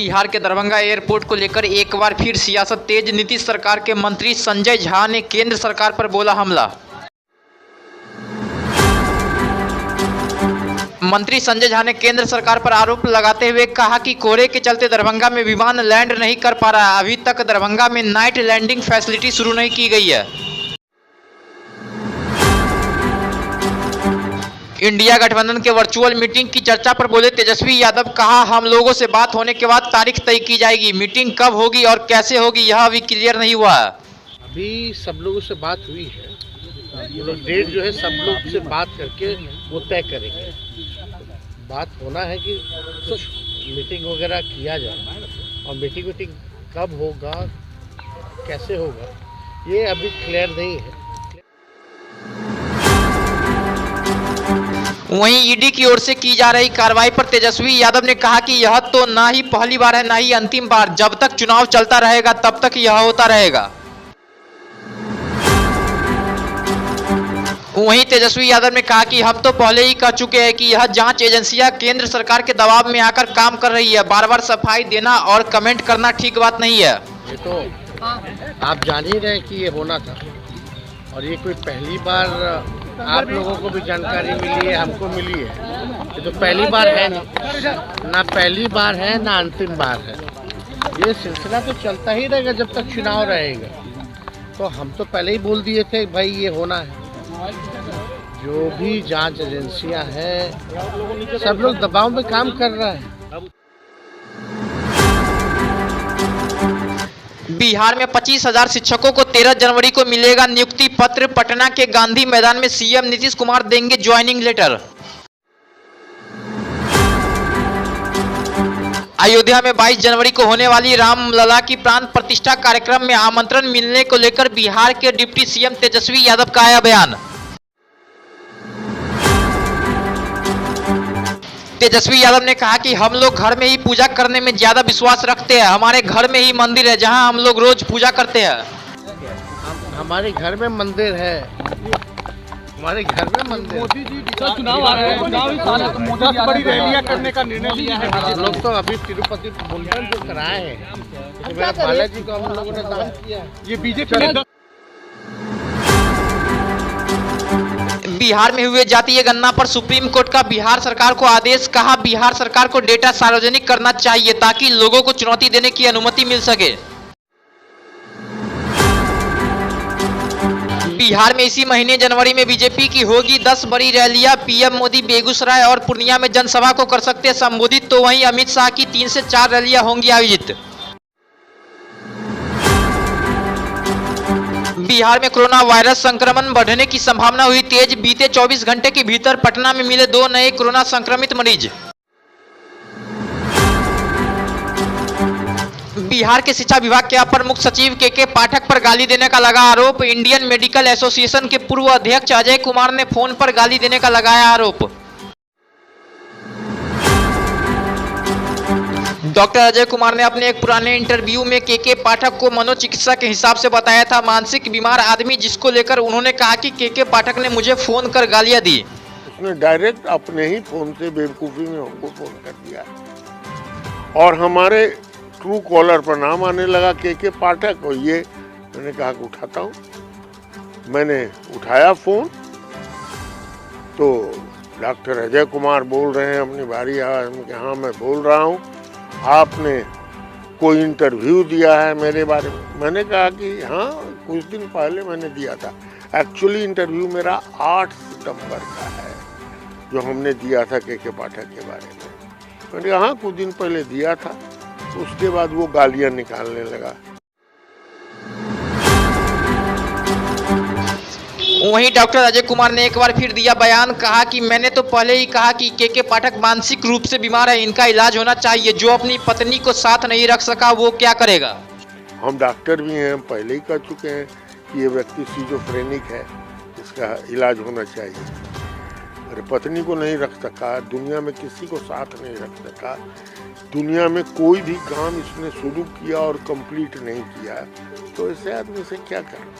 बिहार के दरभंगा एयरपोर्ट को लेकर एक बार फिर सियासत तेज। नीतीश सरकार के मंत्री संजय झा ने केंद्र सरकार पर बोला हमला। मंत्री संजय झा ने केंद्र सरकार पर आरोप लगाते हुए कहा कि कोहरे के चलते दरभंगा में विमान लैंड नहीं कर पा रहा है। अभी तक दरभंगा में नाइट लैंडिंग फैसिलिटी शुरू नहीं की गई है। इंडिया गठबंधन के वर्चुअल मीटिंग की चर्चा पर बोले तेजस्वी यादव, कहा हम लोगों से बात होने के बाद तारीख तय की जाएगी। मीटिंग कब होगी और कैसे होगी यह अभी क्लियर नहीं हुआ है। अभी सब लोगों से बात हुई है, डेट जो है सब लोग से बात करके वो तय करेंगे। बात होना है कि मीटिंग वगैरह किया जाए, और मीटिंग कब होगा कैसे होगा ये अभी क्लियर नहीं है। वहीं ईडी की ओर से की जा रही कार्रवाई पर तेजस्वी यादव ने कहा कि यह तो ना ही पहली बार है ना ही अंतिम बार। जब तक चुनाव चलता रहेगा तब तक यह होता रहेगा। वहीं तेजस्वी यादव ने कहा कि हम तो पहले ही कह चुके हैं कि यह जांच एजेंसियां केंद्र सरकार के दबाव में आकर काम कर रही है। बार बार सफाई देना और कमेंट करना ठीक बात नहीं है। ये तो आप जान ही रहे कि ये होना था, और ये कोई पहली बार आप लोगों को भी जानकारी मिली है, हमको मिली है। ये तो पहली बार है ना पहली बार है ना अंतिम बार है। ये सिलसिला तो चलता ही रहेगा जब तक चुनाव रहेगा। तो हम तो पहले ही बोल दिए थे भाई ये होना है। जो भी जांच एजेंसियां हैं सब लोग दबाव में काम कर रहा है। बिहार में 25,000 शिक्षकों को 13 जनवरी को मिलेगा नियुक्ति पत्र। पटना के गांधी मैदान में सीएम नीतीश कुमार देंगे ज्वाइनिंग लेटर। अयोध्या में 22 जनवरी को होने वाली रामलला की प्राण प्रतिष्ठा कार्यक्रम में आमंत्रण मिलने को लेकर बिहार के डिप्टी सीएम तेजस्वी यादव का आया बयान। तेजस्वी यादव ने कहा कि हम लोग घर में ही पूजा करने में ज्यादा विश्वास रखते हैं। हमारे घर में ही मंदिर है जहां हम लोग रोज पूजा करते हैं। हमारे घर में मंदिर है, हमारे घर में मंदिर। मोदी जी चुनाव आ रहे हैं, चुनाव ही साल है तो मोदी जी बड़ी रैलियां करने का निर्णय लिया है। हम लोग तो अभी तिरुपति मुंडन जो कराए हैं, मेरे बालाजी को हम लोगों ने दान किया। ये बीजेपी ने बिहार में हुए जातीय गणना पर सुप्रीम कोर्ट का बिहार सरकार को आदेश। कहा बिहार सरकार को डेटा सार्वजनिक करना चाहिए ताकि लोगों को चुनौती देने की अनुमति मिल सके। बिहार में इसी महीने जनवरी में बीजेपी की होगी 10 बड़ी रैलियां। पीएम मोदी बेगूसराय और पूर्णिया में जनसभा को कर सकते हैं संबोधित। तो वहीं अमित शाह की 3 से 4 रैलियां होंगी आयोजित। बिहार में कोरोना वायरस संक्रमण बढ़ने की संभावना हुई तेज। बीते 24 घंटे के भीतर पटना में मिले 2 नए कोरोना संक्रमित मरीज। बिहार के शिक्षा विभाग के अपर मुख्य सचिव के पाठक पर गाली देने का लगा आरोप। इंडियन मेडिकल एसोसिएशन के पूर्व अध्यक्ष अजय कुमार ने फोन पर गाली देने का लगाया आरोप। डॉक्टर अजय कुमार ने अपने एक पुराने इंटरव्यू में के पाठक को मनोचिकित्सा के हिसाब से बताया था, मानसिक बीमार आदमी, जिसको लेकर उन्होंने कहा कि के पाठक ने मुझे फोन कर गालियां दी। उसने डायरेक्ट अपने ही फोन से बेवकूफ़ी में हमको फोन कर दिया, और हमारे ट्रू कॉलर पर नाम आने लगा के पाठक। और ये मैंने कहा कि उठाता हूँ। मैंने उठाया फ़ोन तो डॉक्टर अजय कुमार बोल रहे हैं अपनी भारी आवाज़ में कि हाँ मैं बोल रहा हूँ, आपने कोई इंटरव्यू दिया है मेरे बारे में। मैंने कहा कि हाँ कुछ दिन पहले मैंने दिया था। एक्चुअली इंटरव्यू मेरा 8 सितंबर का है जो हमने दिया था के पाठक के बारे में। मैंने कहा हाँ कुछ दिन पहले दिया था। उसके बाद वो गालियां निकालने लगा। वहीं डॉक्टर अजय कुमार ने एक बार फिर दिया बयान। कहा कि मैंने तो पहले ही कहा कि के पाठक मानसिक रूप से बीमार है, इनका इलाज होना चाहिए। जो अपनी पत्नी को साथ नहीं रख सका वो क्या करेगा। हम डॉक्टर भी हैं, हम पहले ही कह चुके हैं कि ये व्यक्ति सिजोफ्रेनिक है, इसका इलाज होना चाहिए। अरे पत्नी को नहीं रख सका, दुनिया में किसी को साथ नहीं रख सका, दुनिया में कोई भी काम इसने शुरू किया और कंप्लीट नहीं किया, तो ऐसे आदमी से क्या करना।